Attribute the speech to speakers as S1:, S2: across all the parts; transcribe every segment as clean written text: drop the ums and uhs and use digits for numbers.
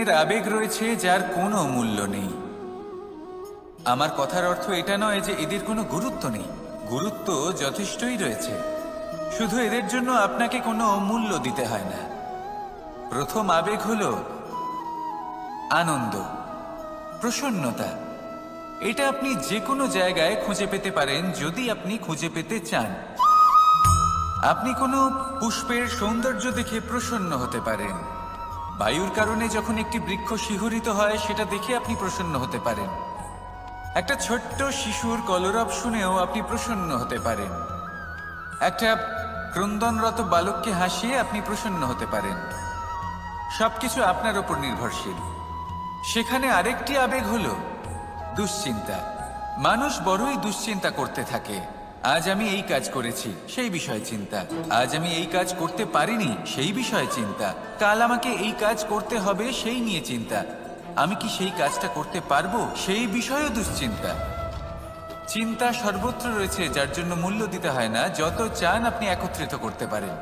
S1: ধরনের আবেগ রয়েছে যার কোনো মূল্য নেই। আমার কথার অর্থ এটা নয় যে এদের কোনো গুরুত্ব নেই, গুরুত্ব যথেষ্টই রয়েছে, শুধু এদের জন্য আপনাকে কোনো মূল্য দিতে হয় না। প্রথম আবেগ হলো আনন্দ, প্রসন্নতা। এটা আপনি যে কোনো জায়গায় খুঁজে পেতে পারেন যদি আপনি খুঁজে পেতে চান। আপনি কোনো পুষ্পের সৌন্দর্য দেখে প্রসন্ন হতে পারেন। বায়ুর কারণে যখন একটি বৃক্ষ শিহরিত হয় সেটা দেখে আপনি প্রসন্ন হতে পারেন। একটা ছোট্ট শিশুর কলরব শুনেও আপনি প্রসন্ন হতে পারেন। একটা ক্রন্দনরত বালককে হাসিয়ে আপনি প্রসন্ন হতে পারেন। সবকিছু আপনার ওপর নির্ভরশীল। সেখানে আরেকটি আবেগ হলো দুশ্চিন্তা। মানুষ বড়ই দুশ্চিন্তা করতে থাকে। আজ আমি এই কাজ করেছি, সেই বিষয়ে চিন্তা। আজ আমি এই কাজ করতে পারিনি, সেই বিষয়ে চিন্তা। কাল আমাকে এই কাজ করতে হবে, সেই নিয়ে চিন্তা। আমি কি সেই কাজটা করতে পারবো, সেই বিষয়েও দুশ্চিন্তা। চিন্তা সর্বত্র রয়েছে, যার জন্য মূল্য দিতে হয় না। যত চান আপনি একত্রিত করতে পারেন।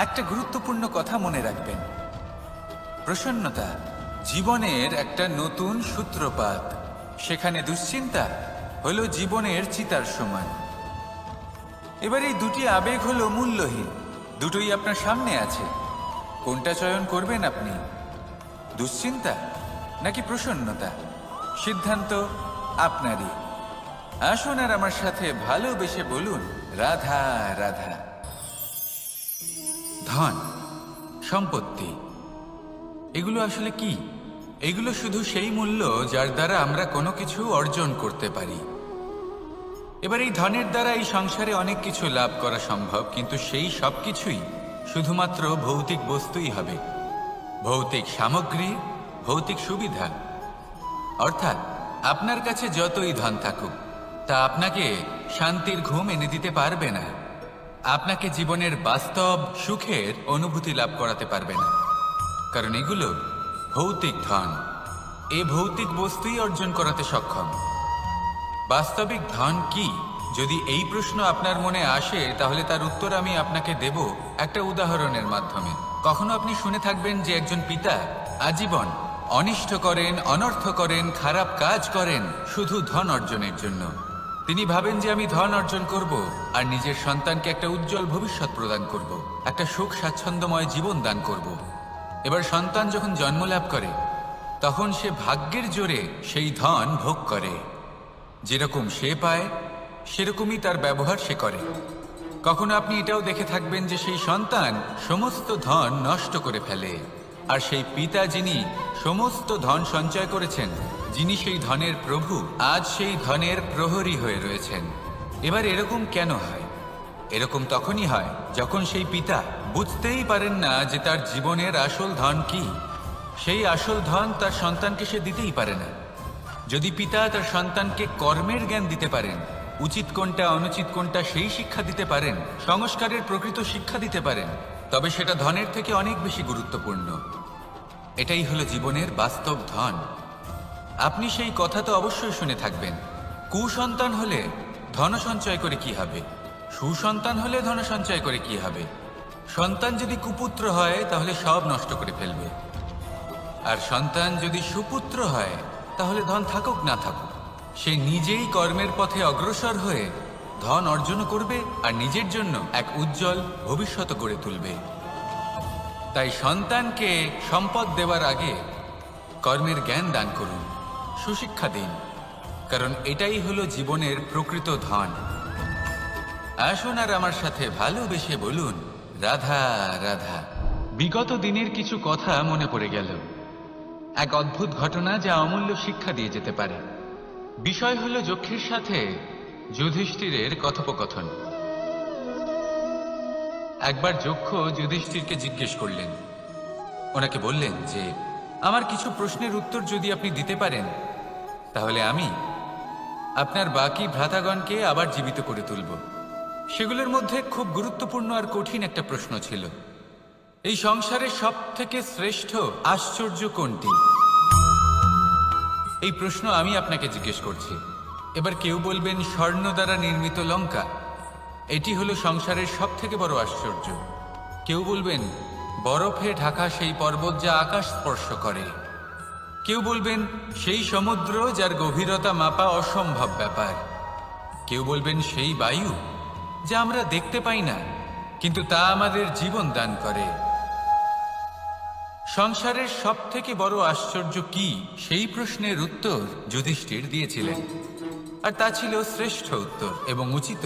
S1: একটা গুরুত্বপূর্ণ কথা মনে রাখবেন, প্রসন্নতা জীবনের একটা নতুন সূত্রপাত। সেখানে দুশ্চিন্তা হলো জীবনের চিতার সমান। এবার এই দুটি আবেগ হলো মূল্যহীন, দুটোই আপনার সামনে আছে। কোনটা চয়ন করবেন আপনি, দুশ্চিন্তা নাকি প্রসন্নতা? সিদ্ধান্ত আপনারই। আসুন আর আমার সাথে ভালোবেসে বলুন, রাধা রাধা। ধন, সম্পত্তি, এগুলো আসলে কি? এগুলো শুধু সেই মূল্য যার দ্বারা আমরা কোনো কিছু অর্জন করতে পারি। এবার এই ধনের দ্বারা এই সংসারে অনেক কিছু লাভ করা সম্ভব, কিন্তু সেই সব কিছুই শুধুমাত্র ভৌতিক বস্তুই হবে, ভৌতিক সামগ্রী, ভৌতিক সুবিধা। অর্থাৎ আপনার কাছে যতই ধন থাকুক, তা আপনাকে শান্তির ঘুম এনে দিতে পারবে না, আপনাকে জীবনের বাস্তব সুখের অনুভূতি লাভ করাতে পারবে না, কারণ এগুলো ভৌতিক ধন। এ ভৌতিক বস্তুই অর্জন করাতে সক্ষম। বাস্তবিক ধন কি? যদি এই প্রশ্ন আপনার মনে আসে, তাহলে তার উত্তর আমি আপনাকে দেব একটা উদাহরণের মাধ্যমে। কখনো আপনি শুনে থাকবেন যে একজন পিতা আজীবন অনিষ্ট করেন, অনর্থ করেন, খারাপ কাজ করেন শুধু ধন অর্জনের জন্য। তিনি ভাবেন যে আমি ধন অর্জন করব আর নিজের সন্তানকে একটা উজ্জ্বল ভবিষ্যৎ প্রদান করব, একটা সুখ স্বাচ্ছন্দ্যময় জীবন দান করব। এবার সন্তান যখন জন্ম লাভ করে, তখন সে ভাগ্যের জোরে সেই ধন ভোগ করে। যেরকম সে পায় সেরকমই তার ব্যবহার সে করে। কখনো আপনি এটাও দেখে থাকবেন যে সেই সন্তান সমস্ত ধন নষ্ট করে ফেলে, আর সেই পিতা যিনি সমস্ত ধন সঞ্চয় করেছেন, যিনি সেই ধনের প্রভু, আজ সেই ধনের প্রহরী হয়ে রয়েছেন। এবার এরকম কেন হয়? এরকম তখনই হয় যখন সেই পিতা বুঝতেই পারেন না যে তার জীবনের আসল ধন কি। সেই আসল ধন তার সন্তানকে সে দিতেই পারে না। যদি পিতা তার সন্তানকে কর্মের জ্ঞান দিতে পারেন, উচিত কোনটা অনুচিত কোনটা সেই শিক্ষা দিতে পারেন, সংস্কারের প্রকৃত শিক্ষা দিতে পারেন, তবে সেটা ধনের থেকে অনেক বেশি গুরুত্বপূর্ণ। এটাই হলো জীবনের বাস্তব ধন। আপনি সেই কথা তো অবশ্যই শুনে থাকবেন, কুসন্তান হলে ধন সঞ্চয় করে কি হবে, সুসন্তান হলে ধন সঞ্চয় করে কি হবে। সন্তান যদি কুপুত্র হয় তাহলে সব নষ্ট করে ফেলবে, আর সন্তান যদি সুপুত্র হয় তাহলে ধন থাকুক না থাকুক, সে নিজেই কর্মের পথে অগ্রসর হয়ে ধন অর্জন করবে আর নিজের জন্য এক উজ্জ্বল ভবিষ্যৎ গড়ে তুলবে। তাই সন্তানকে সম্পদ দেওয়ার আগে কর্মের জ্ঞান দান করুন, সুশিক্ষা দিন, কারণ এটাই হলো জীবনের প্রকৃত ধন। আসুন আর আমার সাথে ভালোবেসে বলুন, রাধা রাধা। বিগত দিনের কিছু কথা মনে পড়ে গেল, এক অদ্ভুত ঘটনা যা অমূল্য শিক্ষা দিয়ে যেতে পারে। বিষয় হলো যক্ষের সাথে যুধিষ্ঠিরের কথোপকথন। একবার যক্ষ যুধিষ্ঠিরকে জিজ্ঞেস করলেন, ওনাকে বললেন যে আমার কিছু প্রশ্নের উত্তর যদি আপনি দিতে পারেন, তাহলে আমি আপনার বাকি ভ্রাতাগণকে আবার জীবিত করে তুলব। সেগুলোর মধ্যে খুব গুরুত্বপূর্ণ আর কঠিন একটা প্রশ্ন ছিল, এই সংসারের সব থেকে শ্রেষ্ঠ আশ্চর্য কোনটি? এই প্রশ্ন আমি আপনাকে জিজ্ঞেস করছি। এবার কেউ বলবেন স্বর্ণ দ্বারা নির্মিত লঙ্কা, এটি হলো সংসারের সব থেকে বড় আশ্চর্য। কেউ বলবেন বরফে ঢাকা সেই পর্বত যা আকাশ স্পর্শ করে। কেউ বলবেন সেই সমুদ্র যার গভীরতা মাপা অসম্ভব ব্যাপার। কেউ বলবেন সেই বায়ু যা আমরা দেখতে পাই না, কিন্তু তা আমাদের জীবন দান করে। সংসারের সবথেকে বড় আশ্চর্য কি, সেই প্রশ্নের উত্তর যুধিষ্ঠির দিয়েছিলেন, আর তা ছিল শ্রেষ্ঠ উত্তর এবং উচিত।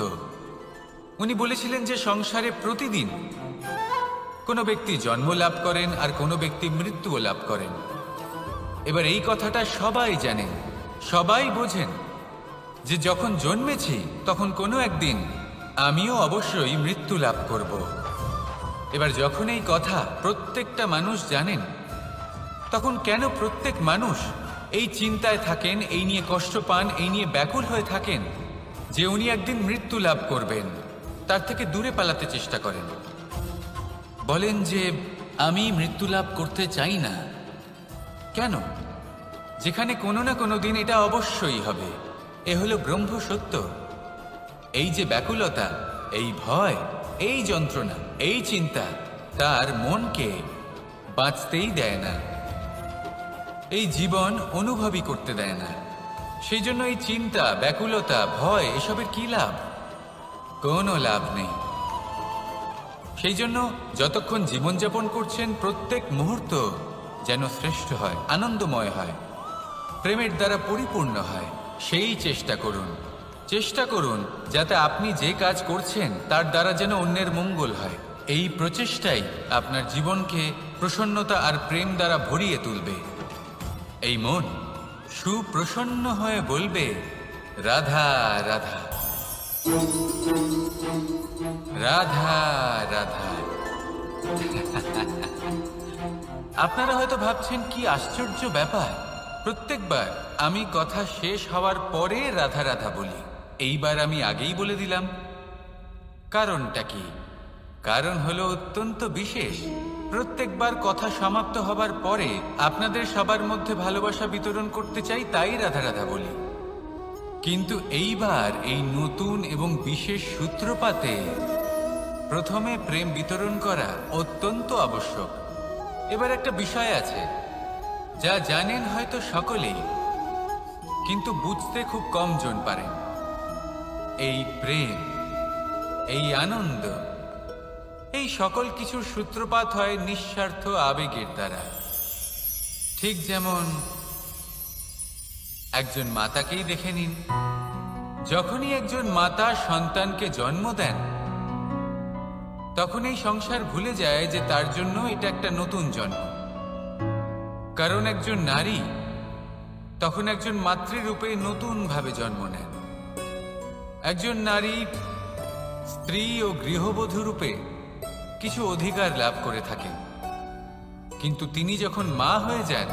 S1: উনি বলেছিলেন যে সংসারে প্রতিদিন কোনো ব্যক্তি জন্ম লাভ করেন আর কোনো ব্যক্তি মৃত্যুও লাভ করেন। এবার এই কথাটা সবাই জানেন, সবাই বোঝেন যে যখন জন্মেছি তখন কোনো একদিন আমিও অবশ্যই মৃত্যু লাভ করব। এবার যখন এই কথা প্রত্যেকটা মানুষ জানেন, তখন কেন প্রত্যেক মানুষ এই চিন্তায় থাকেন, এই নিয়ে কষ্ট পান, এই নিয়ে ব্যাকুল হয়ে থাকেন যে উনি একদিন মৃত্যু লাভ করবেন, তার থেকে দূরে পালাতে চেষ্টা করেন। বলেন যে আমি মৃত্যু লাভ করতে চাই না। কেন? যেখানে কোনো না কোনো দিন এটা অবশ্যই হবে। এ হলো ব্রহ্ম সত্য। এই যে ব্যাকুলতা, এই ভয়, এই যন্ত্রণা, এই চিন্তা তার মনকে বাঁচতেই দেয় না, এই জীবন অনুভবই করতে দেয় না। সেই জন্য এই চিন্তা, ব্যাকুলতা, ভয় এসবের কি লাভ? কোনো লাভ নেই। সেই জন্য যতক্ষণ জীবনযাপন করছেন প্রত্যেক মুহূর্ত যেন শ্রেষ্ঠ হয়, আনন্দময় হয়, প্রেমের দ্বারা পরিপূর্ণ হয়, সেই চেষ্টা করুন। চেষ্টা করুন যাতে আপনি যে কাজ করছেন তার দ্বারা যেন অন্যের মঙ্গল হয়। এই প্রচেষ্টাই আপনার জীবনকে প্রসন্নতা আর প্রেম দ্বারা ভরিয়ে তুলবে। এই মন সুপ্রসন্ন হয়ে বলবে, রাধা রাধা রাধা রাধা। আপনারা হয়তো ভাবছেন কি আশ্চর্য ব্যাপার, প্রত্যেকবার আমি কথা শেষ হওয়ার পরে রাধা রাধা বলি। এইবার আমি আগেই বলে দিলাম। কারণটা কি? কারণ হলো অত্যন্ত বিশেষ। প্রত্যেকবার কথা সমাপ্ত হবার পরে আপনাদের সবার মধ্যে ভালোবাসা বিতরণ করতে চাই, তাই রাধা রাধা বলি। কিন্তু এইবার এই নতুন এবং বিশেষ সূত্রপাতে প্রথমে প্রেম বিতরণ করা অত্যন্ত আবশ্যক। এবার একটা বিষয় আছে যা জানেন হয়তো সকলেই, কিন্তু বুঝতে খুব কম জন পারেন। এই প্রেম, এই আনন্দ, এই সকল কিছুর সূত্রপাত হয় নিঃস্বার্থ আবেগের দ্বারা। ঠিক যেমন একজন মাতাকেই দেখে নিন। যখনই একজন মাতা সন্তানকে জন্ম দেন, তখন এই সংসার ভুলে যায় যে তার জন্য এটা একটা নতুন জন্ম। কারণ একজন নারী তখন একজন মাতৃরূপে নতুনভাবে জন্ম নেন। একজন নারী স্ত্রী ও গৃহবধূ রূপে কিছু অধিকার লাভ করে থাকেন, কিন্তু তিনি যখন মা হয়ে যান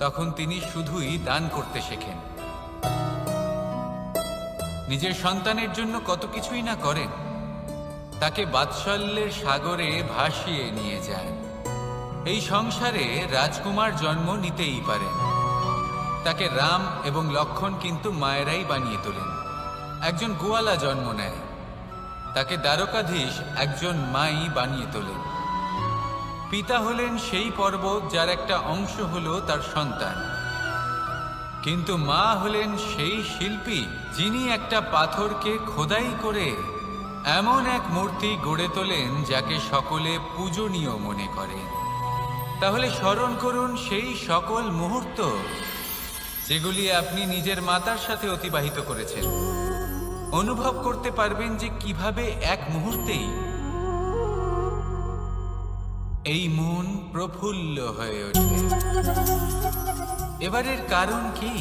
S1: তখন তিনি শুধুই দান করতে শেখেন। নিজের সন্তানের জন্য কত কিছুই না করেন, তাকে বাৎসল্যের সাগরে ভাসিয়ে নিয়ে যায়। এই সংসারে রাজকুমার জন্ম নিতেই পারেন, তাকে রাম এবং লক্ষ্মণ কিন্তু মায়েরাই বানিয়ে তোলেন। একজন গোয়ালা জন্ম নেয়, তাকে দ্বারকাধীশ একজন মাই বানিয়ে তোলেন। পিতা হলেন সেই পর্বত যার একটা অংশ হলো তার সন্তান, কিন্তু মা হলেন সেই শিল্পী যিনি একটা পাথরকে খোদাই করে এমন এক মূর্তি গড়ে তোলেন যাকে সকলে পূজনীয় মনে করেন। তাহলে স্মরণ করুন সেই সকল মুহূর্ত যেগুলি আপনি নিজের মাতার সাথে অতিবাহিত করেছেন। অনুভব করতে পারবেন যে কিভাবে এক মুহূর্তেই এই মন প্রফুল্ল হয়ে ওঠে। এবারের কারণ কি?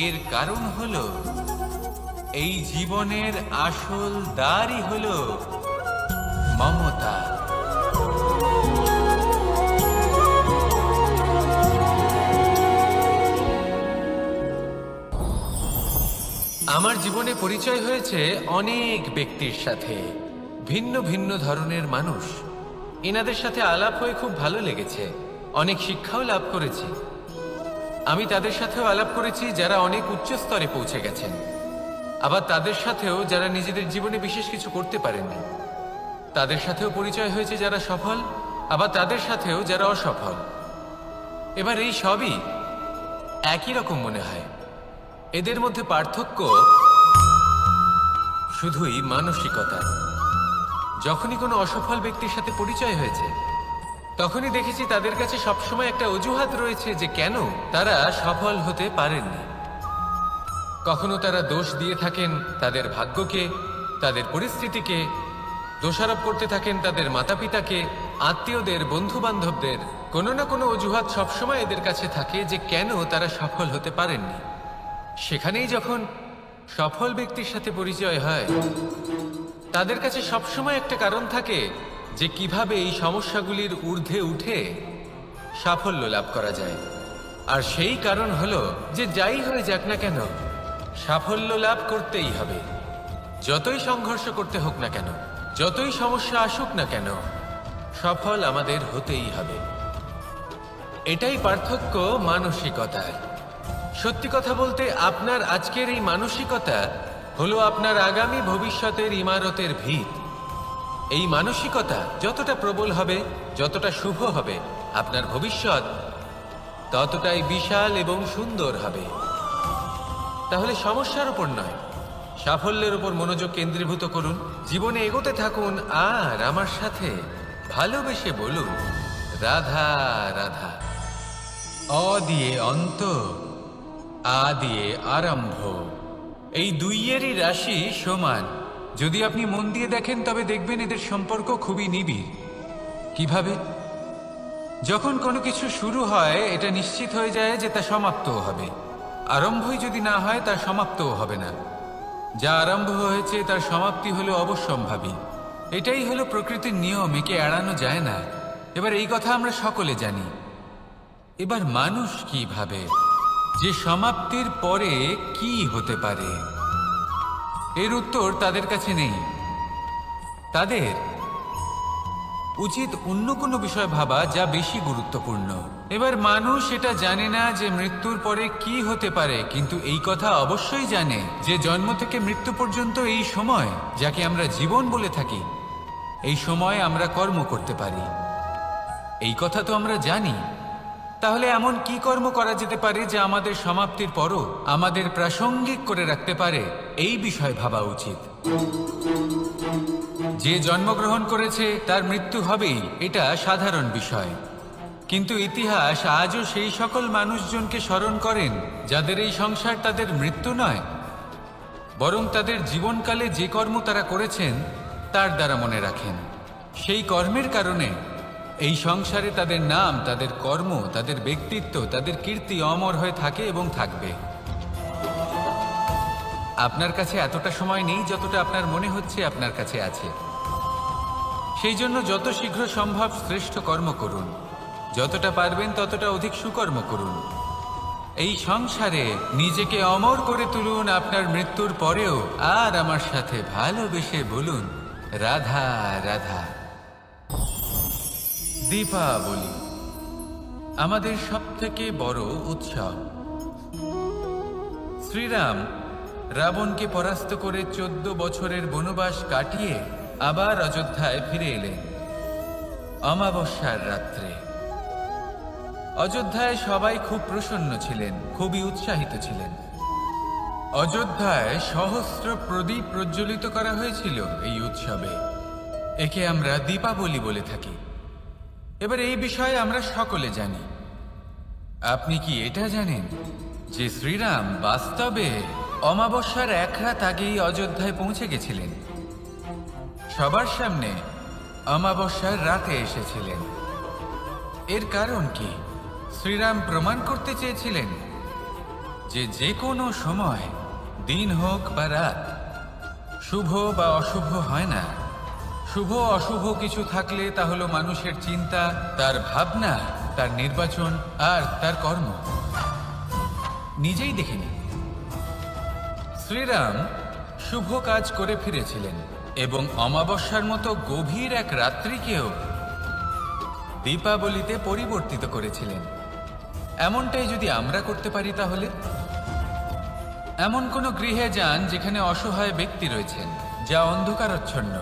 S1: এর কারণ হলো এই জীবনের আসল দ্বারই হলো মমতা। আমার জীবনে পরিচয় হয়েছে অনেক ব্যক্তির সাথে, ভিন্ন ভিন্ন ধরনের মানুষ। এনাদের সাথে আলাপ হয়ে খুব ভালো লেগেছে, অনেক শিক্ষাও লাভ করেছি। আমি তাদের সাথেও আলাপ করেছি যারা অনেক উচ্চ স্তরে পৌঁছে গেছেন, আবার তাদের সাথেও যারা নিজেদের জীবনে বিশেষ কিছু করতে পারেননি। তাদের সাথেও পরিচয় হয়েছে যারা সফল, আবার তাদের সাথেও যারা অসফল। এবার এই সবই একই রকম মনে হয়। এদের মধ্যে পার্থক্য শুধুই মানসিকতা। যখনই কোনো অসফল ব্যক্তির সাথে পরিচয় হয়েছে, তখনই দেখেছি তাদের কাছে সবসময় একটা অজুহাত রয়েছে যে কেন তারা সফল হতে পারেননি। কখনো তারা দোষ দিয়ে থাকেন তাদের ভাগ্যকে, তাদের পরিস্থিতিকে, দোষারোপ করতে থাকেন তাদের মাতা পিতাকে, আত্মীয়দের, বন্ধু বান্ধবদের। কোনো না কোনো অজুহাত সবসময় এদের কাছে থাকে যে কেন তারা সফল হতে পারেননি। সেখানেই যখন সফল ব্যক্তির সাথে পরিচয় হয়, তাদের কাছে সবসময় একটা কারণ থাকে যে কিভাবে এই সমস্যাগুলির ঊর্ধ্বে উঠে সাফল্য লাভ করা যায়। আর সেই কারণ হলো যে যাই হয়ে যাক না কেন, সাফল্য লাভ করতেই হবে। যতই সংঘর্ষ করতে হোক না কেন, যতই সমস্যা আসুক না কেন, সফল আমাদের হতেই হবে। এটাই পার্থক্য মানসিকতার। সত্যি কথা বলতে, আপনার আজকের এই মানসিকতা হলো আপনার আগামী ভবিষ্যতের ইমারতের ভিত। এই মানসিকতা যতটা প্রবল হবে, যতটা শুভ হবে, আপনার ভবিষ্যৎ ততটাই বিশাল এবং সুন্দর হবে। তাহলে সমস্যার উপর নয়, সাফল্যের উপর মনোযোগ কেন্দ্রীভূত করুন, জীবনে এগোতে থাকুন, আর আমার সাথে ভালোবেসে বলুন, রাধা রাধা। অ দিয়ে অন্ত, আ দিয়ে আরম্ভ। এই দুইয়েরই রাশি সমান। যদি আপনি মন দিয়ে দেখেন তবে দেখবেন এদের সম্পর্ক খুবই নিবিড়। কিভাবে? যখন কোনো কিছু শুরু হয়, এটা নিশ্চিত হয়ে যায় যে তা সমাপ্তও হবে। আরম্ভই যদি না হয়, তার সমাপ্তও হবে না। যা আরম্ভ হয়েছে তার সমাপ্তি হলো অবশ্যম্ভাবী। এটাই হলো প্রকৃতির নিয়ম, একে এড়ানো যায় না। এবার এই কথা আমরা সকলে জানি। এবার মানুষ কি ভাবে যে সমাপ্তির পরে কি হতে পারে, এর উত্তর তাদের কাছে নেই। তাদের উচিত অন্য কোনো বিষয় ভাবা যা বেশি গুরুত্বপূর্ণ। এবার মানুষ এটা জানে না যে মৃত্যুর পরে কি হতে পারে, কিন্তু এই কথা অবশ্যই জানে যে জন্ম থেকে মৃত্যু পর্যন্ত এই সময়, যাকে আমরা জীবন বলে থাকি, এই সময় আমরা কর্ম করতে পারি। এই কথা তো আমরা জানি। তাহলে এমন কি কর্ম করা যেতে পারে যা আমাদের সমাপ্তির পরও আমাদের প্রাসঙ্গিক করে রাখতে পারে, এই বিষয় ভাবা উচিত। যে জন্মগ্রহণ করেছে তার মৃত্যু হবেই, এটা সাধারণ বিষয়। কিন্তু ইতিহাস আজও সেই সকল মানুষজনকে স্মরণ করেন যাদের এই সংসার তাদের মৃত্যু নয়, বরং তাদের জীবনকালে যে কর্ম তারা করেছেন তার দ্বারা মনে রাখেন। সেই কর্মের কারণে এই সংসারে তাদের নাম, তাদের কর্ম, তাদের ব্যক্তিত্ব, তাদের কীর্তি অমর হয়ে থাকে এবং থাকবে। আপনার কাছে এতটা সময় নেই যতটা আপনার মনে হচ্ছে আপনার কাছে আছে। সেই জন্য যত শীঘ্র সম্ভব শ্রেষ্ঠ কর্ম করুন, যতটা পারবেন ততটা অধিক সুকর্ম করুন। এই সংসারে নিজেকে অমর করে তুলুন আপনার মৃত্যুর পরেও, আর আমার সাথে ভালোবেসে বলুন, রাধা রাধা। দীপাবলি আমাদের সবথেকে বড় উৎসব। শ্রীরাম রাবণকে পরাস্ত করে 14 বছরের বনবাস কাটিয়ে আবার অযোধ্যায় ফিরে এলেন অমাবস্যার রাত্রে। অযোধ্যায় সবাই খুব প্রসন্ন ছিলেন, খুবই উৎসাহিত ছিলেন। অযোধ্যায় সহস্র প্রদীপ প্রজ্বলিত করা হয়েছিল এই উৎসবে। একে আমরা দীপাবলি বলে থাকি। এবার এই বিষয়ে আমরা সকলে জানি। আপনি কি এটা জানেন যে শ্রীরাম বাস্তবে অমাবস্যার এক রাত আগেই অযোধ্যায় পৌঁছে গেছিলেন? সবার সামনে অমাবস্যার রাতে এসেছিলেন। এর কারণ কি? শ্রীরাম প্রমাণ করতে চেয়েছিলেন যে যে কোনো সময়, দিন হোক বা রাত, শুভ বা অশুভ হয় না। শুভ অশুভ কিছু থাকলে তা হলো মানুষের চিন্তা, তার ভাবনা, তার নির্বাচন আর তার কর্ম। নিজেই দেখে নিন, শ্রীরাম শুভ কাজ করে ফিরেছিলেন এবং অমাবস্যার মতো গভীর এক রাত্রিকেও দীপাবলিতে পরিবর্তিত করেছিলেন। এমনটাই যদি আমরা করতে পারি, তাহলে এমন কোনো গৃহে যান যেখানে অসহায় ব্যক্তি রয়েছেন, যা অন্ধকারাচ্ছন্ন।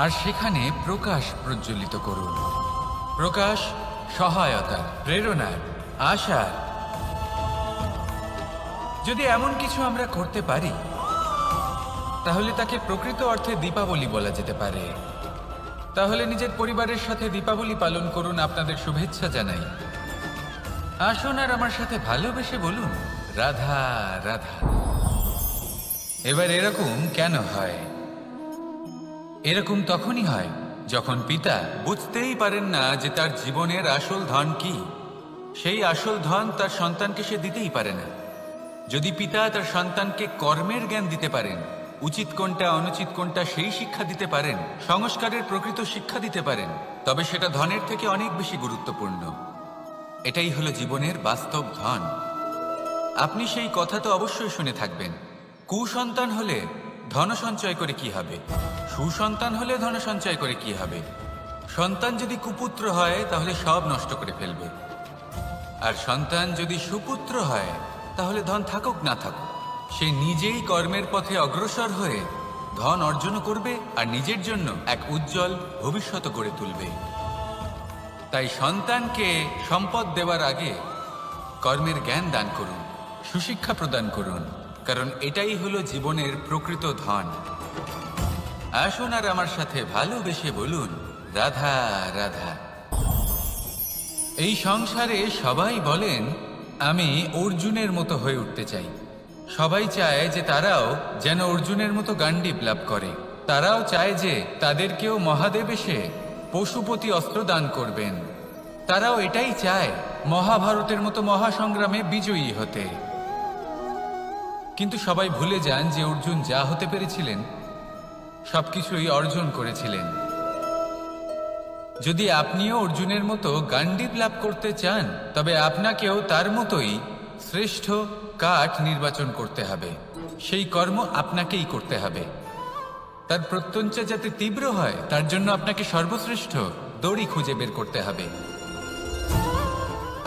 S1: আর সেখানে প্রকাশ প্রজ্বলিত করুন। প্রকাশ সহায়তা, প্রেরণার, আশার। যদি এমন কিছু আমরা করতে পারি তাহলে তাকে প্রকৃত অর্থে দীপাবলি বলা যেতে পারে। তাহলে নিজের পরিবারের সাথে দীপাবলি পালন করুন। আপনাদের শুভেচ্ছা জানাই। আসুন আর আমার সাথে ভালোবেসে বলুন, রাধা রাধা। এবার এরকম কেন হয়? এরকম তখনই হয় যখন পিতা বুঝতেই পারেন না যে তার জীবনের আসল ধন কি। সেই আসল ধন তার সন্তানকে সে দিতেই পারে না। যদি পিতা তার সন্তানকে কর্মের জ্ঞান দিতে পারেন, উচিত কোনটা অনুচিত কোনটা সেই শিক্ষা দিতে পারেন, সংস্কারের প্রকৃত শিক্ষা দিতে পারেন, তবে সেটা ধনের থেকে অনেক বেশি গুরুত্বপূর্ণ। এটাই হলো জীবনের বাস্তব ধন। আপনি সেই কথা তো অবশ্যই শুনে থাকবেন, কুসন্তান হলে ধন সঞ্চয় করে কি হবে, সুসন্তান হলে ধন সঞ্চয় করে কি হবে। সন্তান যদি কুপুত্র হয় তাহলে সব নষ্ট করে ফেলবে, আর সন্তান যদি সুপুত্র হয় তাহলে ধন থাকুক না থাকুক সে নিজেই কর্মের পথে অগ্রসর হয়ে ধন অর্জন করবে আর নিজের জন্য এক উজ্জ্বল ভবিষ্যৎ গড়ে তুলবে। তাই সন্তানকে সম্পদ দেওয়ার আগে কর্মের জ্ঞান দান করুন, সুশিক্ষা প্রদান করুন, কারণ এটাই হলো জীবনের প্রকৃত ধন। আসুন আর আমার সাথে ভালোবেসে বলুন, রাধা রাধা। এই সংসারে সবাই বলেন আমি অর্জুনের মতো হয়ে উঠতে চাই। সবাই চায় যে তারাও যেন অর্জুনের মতো গান্ডীব লাভ করে। তারাও চায় যে তাদেরকেও মহাদেব এসে পশুপতি অস্ত্র দান করবেন। তারাও এটাই চায় মহাভারতের মতো মহাসংগ্রামে বিজয়ী হতে। কিন্তু সবাই ভুলে যান যে অর্জুন যা হতে পেরেছিলেন সবকিছুই অর্জন করেছিলেন। যদি আপনিও অর্জুনের মতো গান্ডীব লাভ করতে চান তবে আপনাকেও তার মতোই শ্রেষ্ঠ কাঠ নির্বাচন করতে হবে। সেই কর্ম আপনাকেই করতে হবে। তার প্রত্যঞ্চা যাতে তীব্র হয় তার জন্য আপনাকে সর্বশ্রেষ্ঠ দড়ি খুঁজে বের করতে হবে।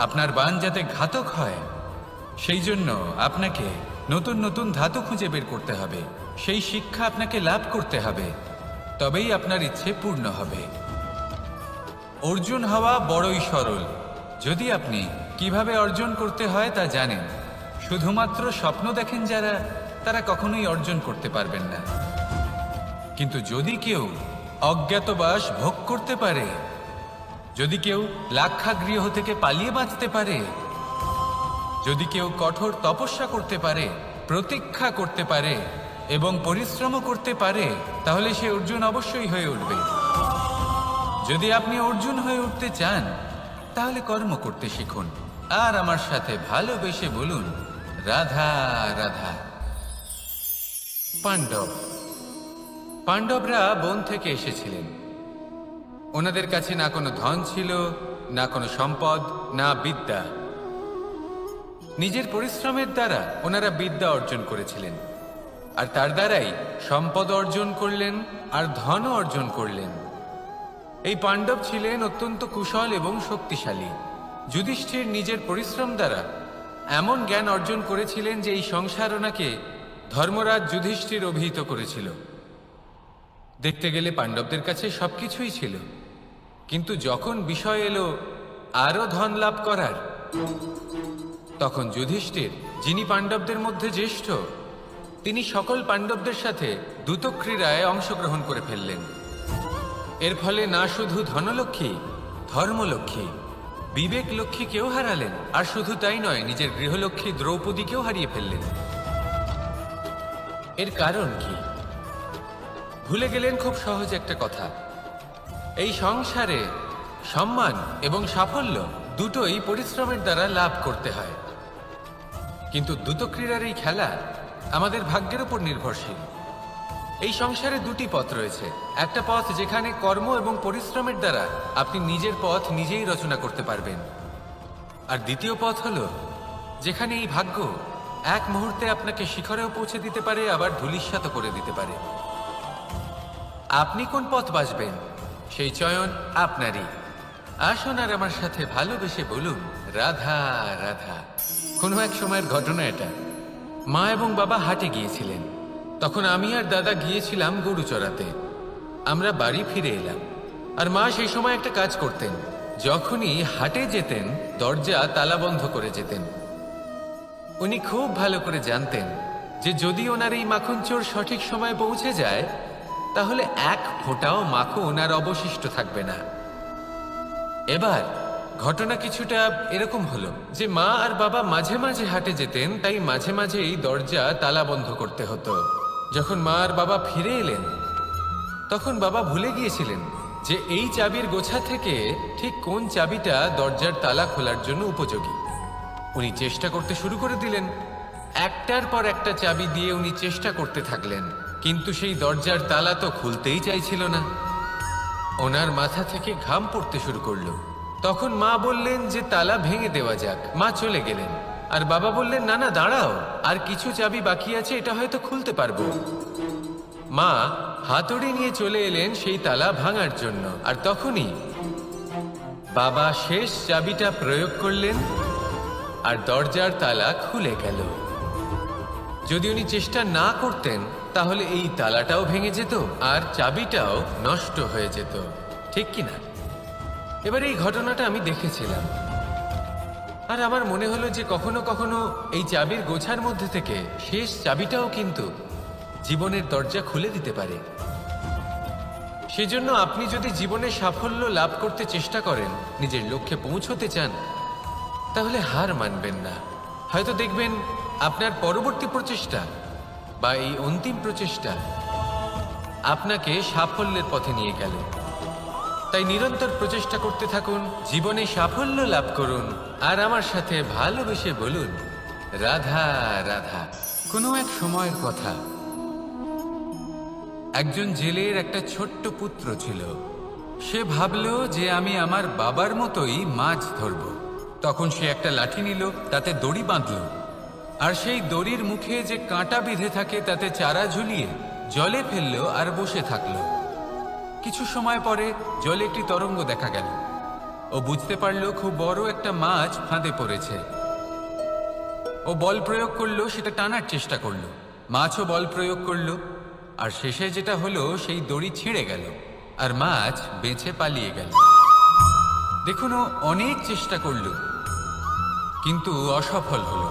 S1: আপনার বাণ যাতে ঘাতক হয় সেই জন্য আপনাকে নতুন নতুন ধাতু খুঁজে বের করতে হবে। সেই শিক্ষা আপনাকে লাভ করতে হবে, তবেই আপনার ইচ্ছে পূর্ণ হবে। অর্জুন হওয়া বড়ই সরল যদি আপনি কিভাবে অর্জন করতে হয় তা জানেন। শুধুমাত্র স্বপ্ন দেখেন যারা, তারা কখনোই অর্জন করতে পারবেন না। কিন্তু যদি কেউ অজ্ঞাতবাস ভোগ করতে পারে, যদি কেউ লাক্ষাগৃহ থেকে পালিয়ে বাঁচতে পারে, যদি কেউ কঠোর তপস্যা করতে পারে, প্রতীক্ষা করতে পারে এবং পরিশ্রমও করতে পারে, তাহলে সে অর্জুন অবশ্যই হয়ে উঠবে। যদি আপনি অর্জুন হয়ে উঠতে চান তাহলে কর্ম করতে শিখুন আর আমার সাথে ভালোবেসে বলুন, রাধা রাধা। পাণ্ডবরা বন থেকে এসেছিলেন। ওনাদের কাছে না কোনো ধন ছিল, না কোনো সম্পদ, না বিদ্যা। নিজের পরিশ্রমের দ্বারা ওনারা বিদ্যা অর্জন করেছিলেন, আর তার দ্বারাই সম্পদ অর্জন করলেন আর ধনও অর্জন করলেন। এই পাণ্ডব ছিলেন অত্যন্ত কুশল এবং শক্তিশালী। যুধিষ্ঠির নিজের পরিশ্রম দ্বারা এমন জ্ঞান অর্জন করেছিলেন যে এই সংসার ওনাকে ধর্মরাজ যুধিষ্ঠির অভিহিত করেছিল। দেখতে গেলে পাণ্ডবদের কাছে সবকিছুই ছিল, কিন্তু যখন বিষয় এলো আরো ধন লাভ করার, তখন যুধিষ্ঠির, যিনি পাণ্ডবদের মধ্যে জ্যেষ্ঠ, তিনি সকল পাণ্ডবদের সাথে দ্যুতক্রীড়ায় অংশগ্রহণ করে ফেললেন। এর ফলে না শুধু ধনলক্ষ্মী, ধর্মলক্ষ্মী, বিবেক লক্ষ্মীকেও হারালেন, আর শুধু তাই নয়, নিজের গৃহলক্ষ্মী দ্রৌপদীকেও হারিয়ে ফেললেন। এর কারণ কি? ভুলে গেলেন খুব সহজ একটা কথা, এই সংসারে সম্মান এবং সাফল্য দুটোই পরিশ্রমের দ্বারা লাভ করতে হয়। কিন্তু দ্যুতক্রীড়ার এই খেলা আমাদের ভাগ্যের উপর নির্ভরশীল। এই সংসারে দুটি পথ রয়েছে। একটা পথ যেখানে কর্ম এবং পরিশ্রমের দ্বারা আপনি নিজের পথ নিজেই রচনা করতে পারবেন, আর দ্বিতীয় পথ হলো যেখানে এই ভাগ্য এক মুহূর্তে আপনাকে শিখরেও পৌঁছে দিতে পারে, আবার ধূলিসাৎ করে দিতে পারে। আপনি কোন পথ বাছবেন সেই চয়ন আপনারই। আসুন আর আমার সাথে ভালোবেসে বলুন, রাধা রাধা। কোনো এক সময়ের ঘটনা এটা। মা এবং বাবা হাটে গিয়েছিলেন। তখন আমি আর দাদা গিয়েছিলাম গরু চড়াতে।
S2: আমরা বাড়ি ফিরে এলাম। আর মা সেই সময় একটা কাজ করতেন, যখনই হাটে যেতেন দরজা তালা বন্ধ করে যেতেন। উনি খুব ভালো করে জানতেন যে যদি ওনার এই মাখন চোর সঠিক সময় পৌঁছে যায় তাহলে এক ফোঁটাও মাখন আর অবশিষ্ট থাকবে না। এবার ঘটনা কিছুটা এরকম হলো যে মা আর বাবা মাঝে মাঝে হাটে যেতেন, তাই মাঝে মাঝে এই দরজা তালা বন্ধ করতে হতো। যখন মা আর বাবা ফিরে এলেন তখন বাবা ভুলে গিয়েছিলেন যে এই চাবির গোছা থেকে ঠিক কোন চাবিটা দরজার তালা খোলার জন্য উপযোগী। উনি চেষ্টা করতে শুরু করে দিলেন। একটার পর একটা চাবি দিয়ে উনি চেষ্টা করতে থাকলেন, কিন্তু সেই দরজার তালা তো খুলতেই চাইছিল না। ওনার মাথা থেকে ঘাম পড়তে শুরু করলো। তখন মা বললেন যে তালা ভেঙে দেওয়া যাক। মা চলে গেলেন আর বাবা বললেন না না দাঁড়াও, আর কিছু চাবি বাকি আছে, এটা হয়তো খুলতে পারবো। মা হাতুড়ি নিয়ে চলে এলেন সেই তালা ভাঙার জন্য, আর তখনই বাবা শেষ চাবিটা প্রয়োগ করলেন আর দরজার তালা খুলে গেল। যদি উনি চেষ্টা না করতেন তাহলে এই তালাটাও ভেঙে যেত আর চাবিটাও নষ্ট হয়ে যেত, ঠিক কিনা? এবার এই ঘটনাটা আমি দেখেছিলাম আর আমার মনে হলো যে কখনো কখনো এই চাবির গোছার মধ্যে থেকে শেষ চাবিটাও কিন্তু জীবনের দরজা খুলে দিতে পারে। সেজন্য আপনি যদি জীবনে সাফল্য লাভ করতে চেষ্টা করেন, নিজের লক্ষ্যে পৌঁছতে চান, তাহলে হার মানবেন না। হয়তো দেখবেন আপনার পরবর্তী প্রচেষ্টা বা এই অন্তিম প্রচেষ্টা আপনাকে সাফল্যের পথে নিয়ে গেল। তাই নিরন্তর প্রচেষ্টা করতে থাকুন, জীবনে সাফল্য লাভ করুন আর আমার সাথে ভালোবেসে বলুন রাধা রাধা।
S1: কোনো এক সময়ের কথা, একজন জেলের একটা ছোট্ট পুত্র ছিল। সে ভাবল যে আমি আমার বাবার মতোই মাছ ধরব। তখন সে একটা লাঠি নিল, তাতে দড়ি বাঁধল আর সেই দড়ির মুখে যে কাঁটা বিঁধে থাকে তাতে চারা ঝুলিয়ে জলে ফেললো আর বসে থাকলো। কিছু সময় পরে জলে একটি তরঙ্গ দেখা গেল। ও বুঝতে পারল খুব বড় একটা মাছ ফাঁদে পড়েছে। ও বল প্রয়োগ করলো, সেটা টানার চেষ্টা করলো। মাছও বল প্রয়োগ করলো আর শেষে যেটা হলো সেই দড়ি ছিঁড়ে গেল আর মাছ বেঁচে পালিয়ে গেল। দেখুন, ও অনেক চেষ্টা করলো কিন্তু অসফল হলো।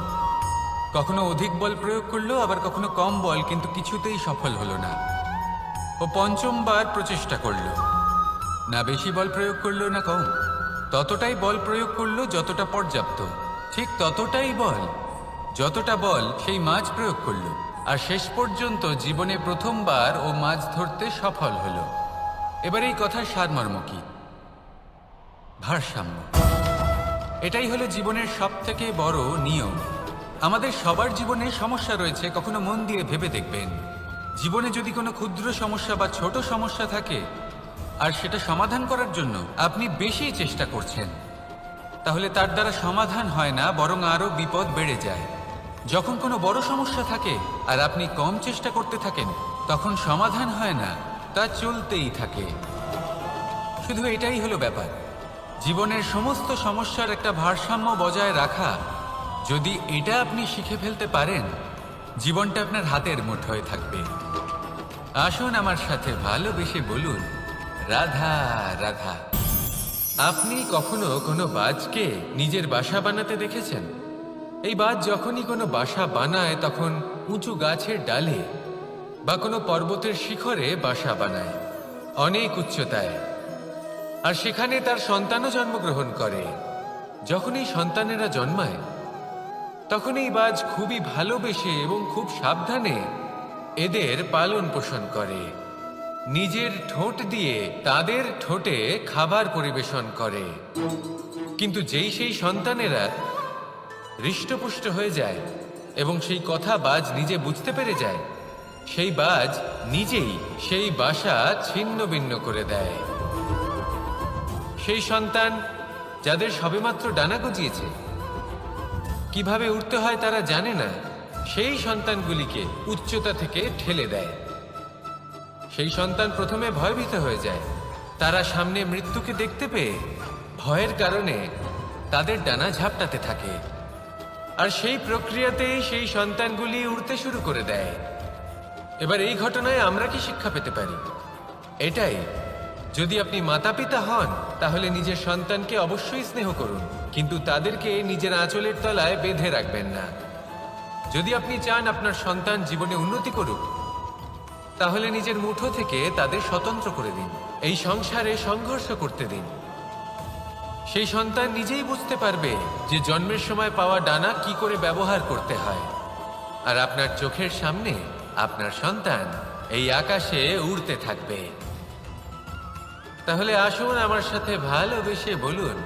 S1: কখনো অধিক বল প্রয়োগ করলো, আবার কখনো কম বল, কিন্তু কিছুতেই সফল হলো না। ও পঞ্চমবার প্রচেষ্টা করলো, না বেশি বল প্রয়োগ করলো না কম, ততটাই বল প্রয়োগ করলো যতটা পর্যাপ্ত, ঠিক ততটাই বল যতটা বল সেই মাছ প্রয়োগ করলো। আর শেষ পর্যন্ত জীবনে প্রথমবার ও মাছ ধরতে সফল হলো। এবার এই কথার সারমর্ম কি? ভারসাম্য। এটাই হলো জীবনের সবথেকে বড় নিয়ম। আমাদের সবার জীবনে সমস্যা রয়েছে, কখনো মন দিয়ে ভেবে দেখবেন। জীবনে যদি কোনো ক্ষুদ্র সমস্যা বা ছোট সমস্যা থাকে আর সেটা সমাধান করার জন্য আপনি বেশি চেষ্টা করছেন, তাহলে তার দ্বারা সমাধান হয় না, বরং আরও বিপদ বেড়ে যায়। যখন কোনো বড় সমস্যা থাকে আর আপনি কম চেষ্টা করতে থাকেন, তখন সমাধান হয় না, তা চলতেই থাকে। শুধু এটাই হলো ব্যাপার। জীবনের সমস্ত সমস্যার একটা ভারসাম্য বজায় রাখা, যদি এটা আপনি শিখে ফেলতে পারেন, জীবনটা আপনার হাতের মুঠোয় থাকবে। আসুন আমার সাথে ভালোবেসে বলুন রাধা রাধা। আপনি কখনো কোনো বাজকে নিজের বাসা বানাতে দেখেছেন? এই বাজ যখনই কোনো বাসা বানায় তখন উঁচু গাছের ডালে বা কোনো পর্বতের শিখরে বাসা বানায়, অনেক উচ্চতায়, আর সেখানে তার সন্তানও জন্মগ্রহণ করে। যখন এই সন্তানেরা জন্মায় তখন এই বাজ খুবই ভালোবেসে এবং খুব সাবধানে এদের পালন পোষণ করে। নিজের ঠোঁট দিয়ে তাদের ঠোঁটে খাবার পরিবেশন করে। কিন্তু যেই সেই সন্তানেরা হৃষ্টপুষ্ট হয়ে যায় এবং সেই কথা বাজ নিজে বুঝতে পেরে যায়, সেই বাজ নিজেই সেই বাসা ছিন্ন ভিন্ন করে দেয়। সেই সন্তান যাদের সবেমাত্র ডানা গজিয়েছে, কিভাবে উঠতে হয় তারা জানে না, সেই সন্তানগুলিকে উচ্চতা থেকে ঠেলে দেয়। সেই সন্তান প্রথমে ভয়ভীত হয়ে যায়। তারা সামনে মৃত্যুকে দেখতে পেয়ে ভয়ের কারণে তাদের ডানা ঝাপটাতে থাকে, আর সেই প্রক্রিয়াতেই সেই সন্তানগুলি উড়তে শুরু করে দেয়। এবার এই ঘটনায় আমরা কি শিক্ষা পেতে পারি?
S2: এটাই, যদি আপনি মাতা পিতা হন তাহলে নিজের সন্তানকে অবশ্যই স্নেহ করুন, কিন্তু তাদেরকে নিজের আঁচলের তলায় বেঁধে রাখবেন না। যদি আপনি চান আপনার সন্তান জীবনে উন্নতি করুক, তাহলে নিজের মুঠো থেকে তাদের স্বতন্ত্র করে দিন। এই সংসারে সংঘর্ষ করতে দিন। সেই সন্তান নিজেই বুঝতে পারবে যে জন্মের সময় পাওয়া ডানা কি করে ব্যবহার করতে হয়। আর আপনার চোখের সামনে আপনার সন্তান এই আকাশে উড়তে থাকবে। তাহলে আসুন আমার সাথে ভালোবেসে বলুন,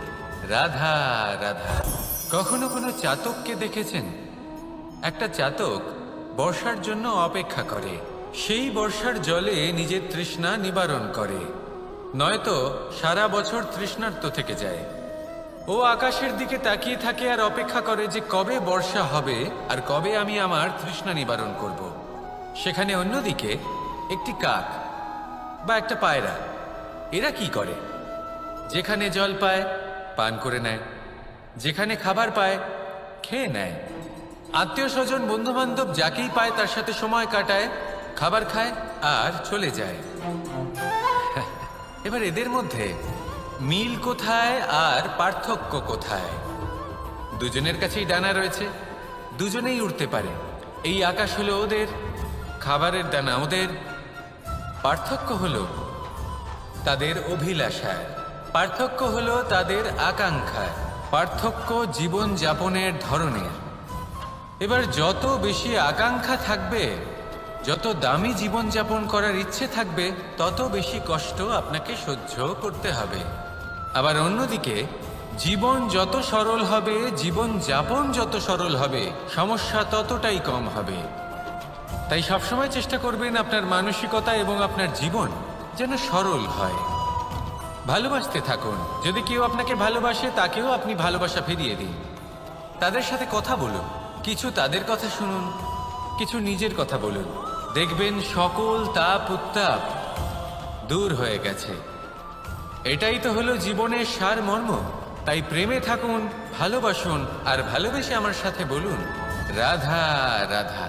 S2: রাধা রাধা। কখনো কোনো চাতককে দেখেছেন? একটা চাতক বর্ষার জন্য অপেক্ষা করে, সেই বর্ষার জলে নিজের তৃষ্ণা নিবারণ করে, নয়তো সারা বছর তৃষ্ণার্ত থেকে যায়। ও আকাশের দিকে তাকিয়ে থাকে আর অপেক্ষা করে যে কবে বর্ষা হবে আর কবে আমি আমার তৃষ্ণা নিবারণ করব। সেখানে অন্যদিকে একটি কাক বা একটা পায়রা, এরা কি করে? যেখানে জল পায় পান করে নেয়, যেখানে খাবার পায় খেয়ে নেয়, আত্মীয় স্বজন বন্ধু বান্ধব যাকেই পায় তার সাথে সময় কাটায়, খাবার খায় আর চলে যায়। এবার এদের মধ্যে মিল কোথায় আর পার্থক্য কোথায়? দুজনের কাছেই ডানা রয়েছে, দুজনেই উড়তে পারে। এই আকাশ হলো ওদের, খাবারের দানা ওদের। পার্থক্য হলো তাদের অভিলাষায়, পার্থক্য হলো তাদের আকাঙ্ক্ষায়, পার্থক্য জীবন যাপনের ধরনের। এবার যত বেশি আকাঙ্ক্ষা থাকবে, যত দামি জীবন যাপন করার ইচ্ছে থাকবে, তত বেশি কষ্ট আপনাকে সহ্য করতে হবে। আবার অন্যদিকে জীবন যত সরল হবে, জীবন যাপন যত সরল হবে, সমস্যা ততটাই কম হবে। তাই সবসময় চেষ্টা করবেন আপনার মানসিকতা এবং আপনার জীবন যেন সরল হয়। ভালোবাসতে থাকুন। যদি কেউ আপনাকে ভালোবাসে, তাকেও আপনি ভালোবাসা ফিরিয়ে দিন। তাদের সাথে কথা বলুন, কিছু তাদের কথা শুনুন, কিছু নিজের কথা বলুন। দেখবেন সকল তাপ উত্তাপ দূর হয়ে গেছে। এটাই তো হলো জীবনের সারমর্ম। তাই প্রেমে থাকুন, ভালোবাসুন, আর ভালোবেসে আমার সাথে বলুন, রাধা রাধা।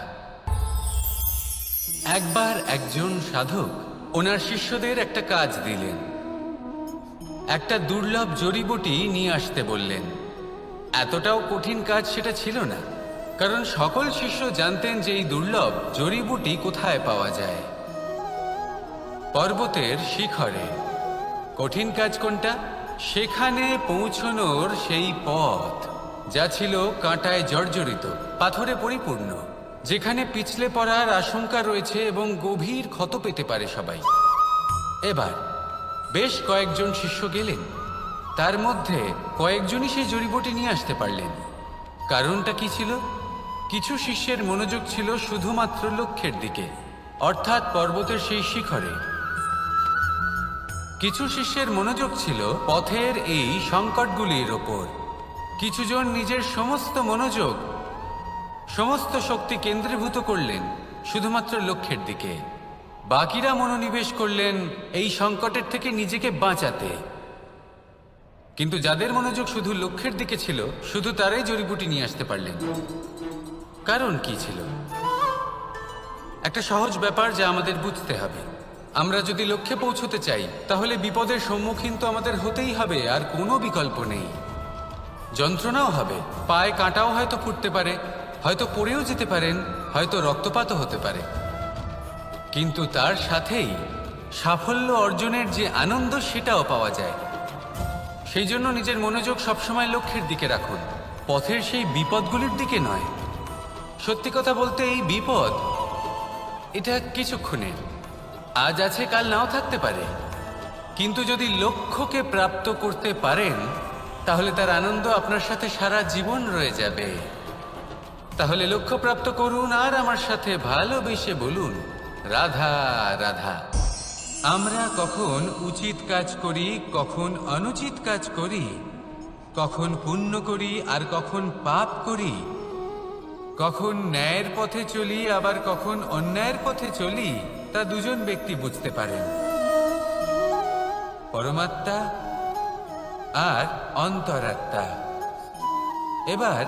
S2: একবার একজন সাধক ওনার শিষ্যদের একটা কাজ দিলেন। একটা দুর্লভ জড়িবুটি নিয়ে আসতে বললেন। এতটাও কঠিন কাজ সেটা ছিল না, কারণ সকল শিষ্য জানতেন যে এই দুর্লভ জড়িবুটি কোথায় পাওয়া যায়। পর্বতের শিখরে। কঠিন কাজ কোনটা? সেখানে পৌঁছনোর সেই পথ, যা ছিল কাঁটায় জর্জরিত, পাথরে পরিপূর্ণ, যেখানে পিছলে পড়ার আশঙ্কা রয়েছে এবং গভীর ক্ষত পেতে পারে সবাই। এবার বেশ কয়েকজন শিষ্য গেলেন, তার মধ্যে কয়েকজনই সেই জড়িবুটি নিয়ে আসতে পারলেন। কারণটা কি ছিল? কিছু শিষ্যের মনোযোগ ছিল শুধুমাত্র লক্ষ্যের দিকে, অর্থাৎ পর্বতের সেই শিখরে। কিছু শিষ্যের মনোযোগ ছিল পথের এই সংকটগুলির ওপর। কিছুজন নিজের সমস্ত মনোযোগ, সমস্ত শক্তি কেন্দ্রীভূত করলেন শুধুমাত্র লক্ষ্যের দিকে। বাকিরা মনোনিবেশ করলেন এই সংকটের থেকে নিজেকে বাঁচাতে। কিন্তু যাদের মনোযোগ শুধু লক্ষ্যের দিকে ছিল, শুধু তারাই জড়িবুটি নিয়ে আসতে পারলেন। কারণ কি ছিল? একটা সহজ ব্যাপার যা আমাদের বুঝতে হবে। আমরা যদি লক্ষ্যে পৌঁছতে চাই, তাহলে বিপদের সম্মুখীন তো আমাদের হতেই হবে, আর কোনো বিকল্প নেই। যন্ত্রণাও হবে, পায়ে কাঁটাও হয়তো ফুটতে পারে, হয়তো পড়েও যেতে পারেন, হয়তো রক্তপাতও হতে পারে। কিন্তু তার সাথেই সাফল্য অর্জনের যে আনন্দ, সেটাও পাওয়া যায়। সেই জন্য নিজের মনোযোগ সবসময় লক্ষ্যের দিকে রাখুন, পথের সেই বিপদগুলির দিকে নয়। সত্যি কথা বলতে, এই বিপদ এটা কিছুক্ষণের, আজ আছে কাল নাও থাকতে পারে। কিন্তু যদি লক্ষ্যকে প্রাপ্ত করতে পারেন, তাহলে তার আনন্দ আপনার সাথে সারা জীবন রয়ে যাবে। তাহলে লক্ষ্য প্রাপ্ত করুন আর আমার সাথে ভালোবেসে বলুন, রাধা রাধা। আমরা কখন উচিত কাজ করি, কখন অনুচিত কাজ করি, কখন পুণ্য করি আর কখন পাপ করি, কখন ন্যায়ের পথে চলি আবার কখন অন্যায়ের পথে চলি, তা দুজন ব্যক্তি বুঝতে পারেন, পরমাত্মা আর অন্তরাত্মা। এবার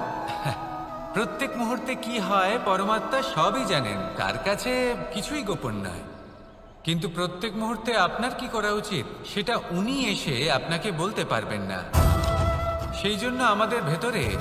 S2: প্রত্যেক মুহূর্তে কি হয় পরমাত্মা সবই জানেন, তার কাছে কিছুই গোপন নয়।
S1: কিন্তু প্রত্যেক মুহূর্তে আপনার কি করা উচিত সেটা উনি এসে আপনাকে বলতে পারবেন না। সেই জন্য আমাদের ভেতরে